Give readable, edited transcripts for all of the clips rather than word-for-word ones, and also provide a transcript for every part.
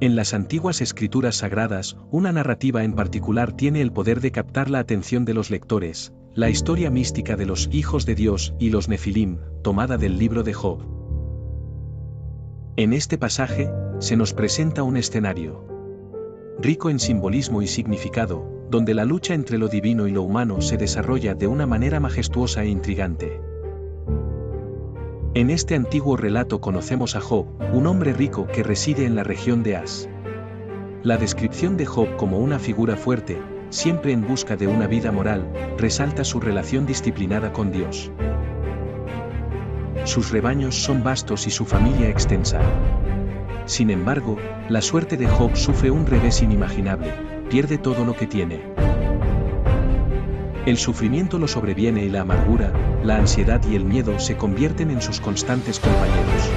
En las antiguas escrituras sagradas, una narrativa en particular tiene el poder de captar la atención de los lectores, la historia mística de los hijos de Dios y los Nefilim, tomada del libro de Job. En este pasaje, se nos presenta un escenario rico en simbolismo y significado, donde la lucha entre lo divino y lo humano se desarrolla de una manera majestuosa e intrigante. En este antiguo relato conocemos a Job, un hombre rico que reside en la región de As. La descripción de Job como una figura fuerte, siempre en busca de una vida moral, resalta su relación disciplinada con Dios. Sus rebaños son vastos y su familia extensa. Sin embargo, la suerte de Job sufre un revés inimaginable, pierde todo lo que tiene. El sufrimiento lo sobreviene y la amargura, la ansiedad y el miedo se convierten en sus constantes compañeros.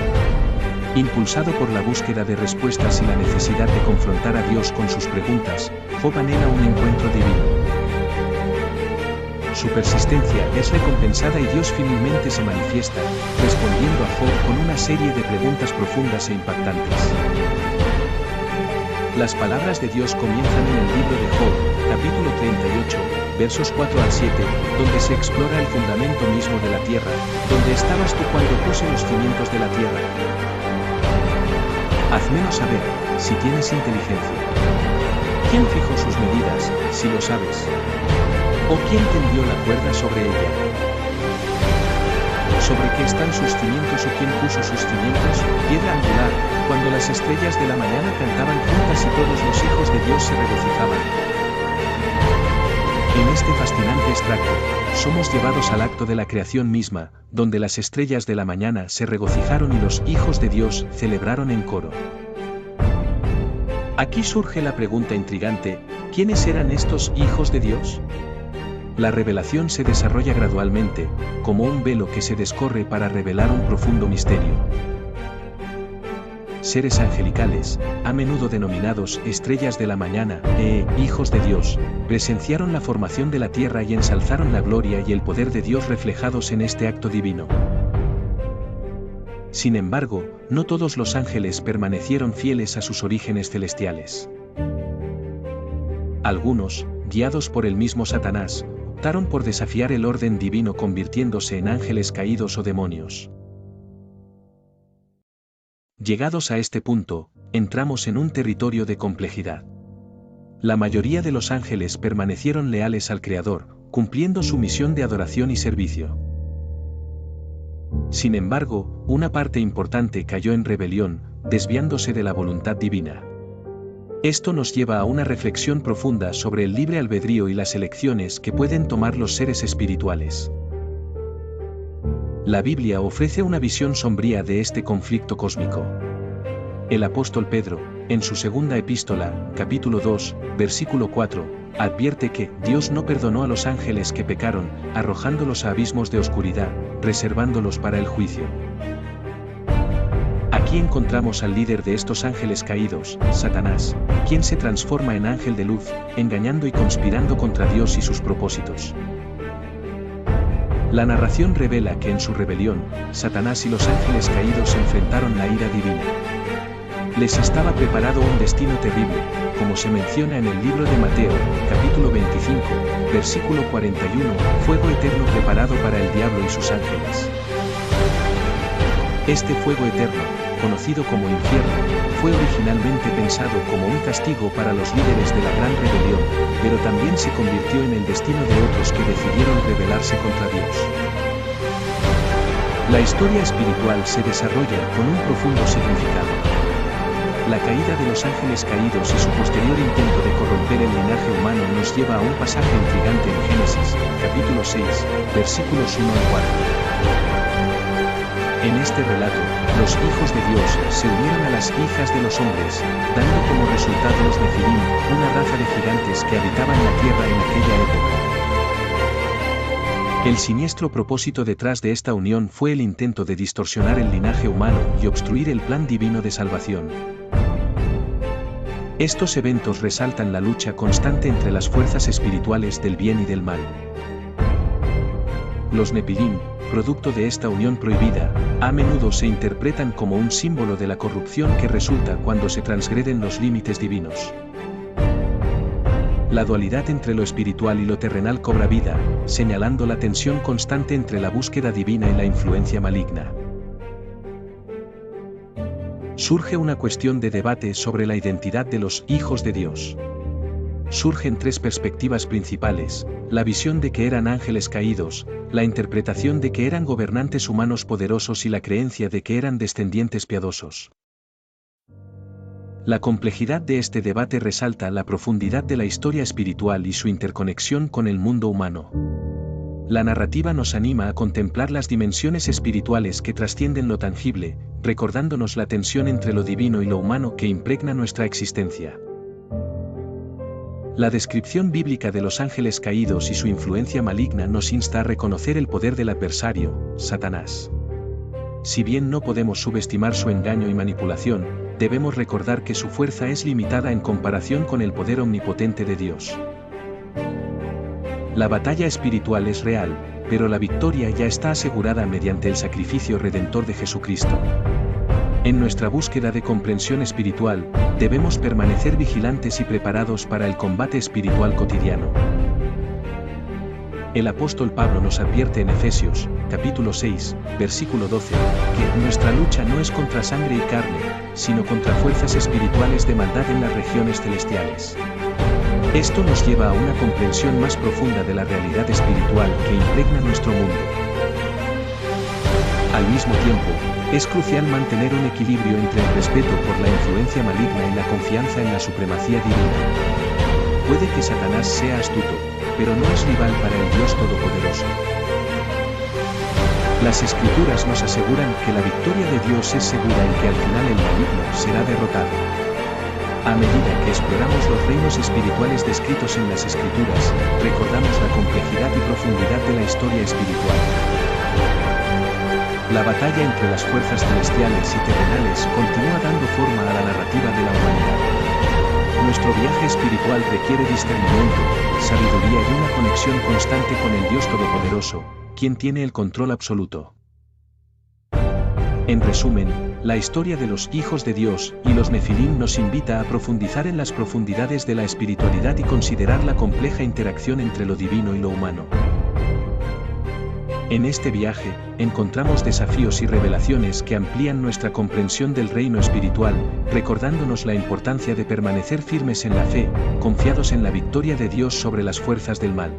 Impulsado por la búsqueda de respuestas y la necesidad de confrontar a Dios con sus preguntas, Job anhela un encuentro divino. Su persistencia es recompensada y Dios finalmente se manifiesta, respondiendo a Job con una serie de preguntas profundas e impactantes. Las palabras de Dios comienzan en el libro de Job, capítulo 38, versos 4 al 7, donde se explora el fundamento mismo de la tierra, donde estabas tú cuando puse los cimientos de la tierra. Házmelo saber, si tienes inteligencia. ¿Quién fijó sus medidas, si lo sabes? ¿O quién tendió la cuerda sobre ella? ¿Sobre qué están sus cimientos o quién puso sus cimientos? Piedra angular, cuando las estrellas de la mañana cantaban juntas y todos los hijos de Dios se regocijaban. En este fascinante extracto, somos llevados al acto de la creación misma, donde las estrellas de la mañana se regocijaron y los hijos de Dios celebraron en coro. Aquí surge la pregunta intrigante, ¿quiénes eran estos hijos de Dios? La revelación se desarrolla gradualmente, como un velo que se descorre para revelar un profundo misterio. Seres angelicales, a menudo denominados estrellas de la mañana, hijos de Dios, presenciaron la formación de la tierra y ensalzaron la gloria y el poder de Dios reflejados en este acto divino. Sin embargo, no todos los ángeles permanecieron fieles a sus orígenes celestiales. Algunos, guiados por el mismo Satanás, optaron por desafiar el orden divino convirtiéndose en ángeles caídos o demonios. Llegados a este punto, entramos en un territorio de complejidad. La mayoría de los ángeles permanecieron leales al Creador, cumpliendo su misión de adoración y servicio. Sin embargo, una parte importante cayó en rebelión, desviándose de la voluntad divina. Esto nos lleva a una reflexión profunda sobre el libre albedrío y las elecciones que pueden tomar los seres espirituales. La Biblia ofrece una visión sombría de este conflicto cósmico. El apóstol Pedro, en su segunda epístola, capítulo 2, versículo 4, advierte que Dios no perdonó a los ángeles que pecaron, arrojándolos a abismos de oscuridad, reservándolos para el juicio. Aquí encontramos al líder de estos ángeles caídos, Satanás, quien se transforma en ángel de luz, engañando y conspirando contra Dios y sus propósitos. La narración revela que en su rebelión, Satanás y los ángeles caídos enfrentaron la ira divina. Les estaba preparado un destino terrible, como se menciona en el libro de Mateo, capítulo 25, versículo 41, fuego eterno preparado para el diablo y sus ángeles. Este fuego eterno, conocido como infierno, fue originalmente pensado como un castigo para los líderes de la gran rebelión, pero también se convirtió en el destino de otros que decidieron rebelarse contra Dios. La historia espiritual se desarrolla con un profundo significado. La caída de los ángeles caídos y su posterior intento de corromper el linaje humano nos lleva a un pasaje intrigante en Génesis, capítulo 6, versículos 1 al 4. En este relato, los hijos de Dios se unieron a las hijas de los hombres, dando como resultado los Nefilim, una raza de gigantes que habitaban la tierra en aquella época. El siniestro propósito detrás de esta unión fue el intento de distorsionar el linaje humano y obstruir el plan divino de salvación. Estos eventos resaltan la lucha constante entre las fuerzas espirituales del bien y del mal. Los Nefilim, producto de esta unión prohibida, a menudo se interpretan como un símbolo de la corrupción que resulta cuando se transgreden los límites divinos. La dualidad entre lo espiritual y lo terrenal cobra vida, señalando la tensión constante entre la búsqueda divina y la influencia maligna. Surge una cuestión de debate sobre la identidad de los hijos de Dios. Surgen tres perspectivas principales: la visión de que eran ángeles caídos, la interpretación de que eran gobernantes humanos poderosos y la creencia de que eran descendientes piadosos. La complejidad de este debate resalta la profundidad de la historia espiritual y su interconexión con el mundo humano. La narrativa nos anima a contemplar las dimensiones espirituales que trascienden lo tangible, recordándonos la tensión entre lo divino y lo humano que impregna nuestra existencia. La descripción bíblica de los ángeles caídos y su influencia maligna nos insta a reconocer el poder del adversario, Satanás. Si bien no podemos subestimar su engaño y manipulación, debemos recordar que su fuerza es limitada en comparación con el poder omnipotente de Dios. La batalla espiritual es real, pero la victoria ya está asegurada mediante el sacrificio redentor de Jesucristo. En nuestra búsqueda de comprensión espiritual, debemos permanecer vigilantes y preparados para el combate espiritual cotidiano. El apóstol Pablo nos advierte en Efesios, capítulo 6, versículo 12, que nuestra lucha no es contra sangre y carne, sino contra fuerzas espirituales de maldad en las regiones celestiales. Esto nos lleva a una comprensión más profunda de la realidad espiritual que impregna nuestro mundo. Al mismo tiempo, es crucial mantener un equilibrio entre el respeto por la influencia maligna y la confianza en la supremacía divina. Puede que Satanás sea astuto, pero no es rival para el Dios Todopoderoso. Las Escrituras nos aseguran que la victoria de Dios es segura y que al final el maligno será derrotado. A medida que exploramos los reinos espirituales descritos en las Escrituras, recordamos la complejidad y profundidad de la historia espiritual. La batalla entre las fuerzas celestiales y terrenales continúa dando forma a la narrativa de la humanidad. Nuestro viaje espiritual requiere discernimiento, sabiduría y una conexión constante con el Dios Todopoderoso, quien tiene el control absoluto. En resumen, la historia de los hijos de Dios y los Nefilim nos invita a profundizar en las profundidades de la espiritualidad y considerar la compleja interacción entre lo divino y lo humano. En este viaje, encontramos desafíos y revelaciones que amplían nuestra comprensión del reino espiritual, recordándonos la importancia de permanecer firmes en la fe, confiados en la victoria de Dios sobre las fuerzas del mal.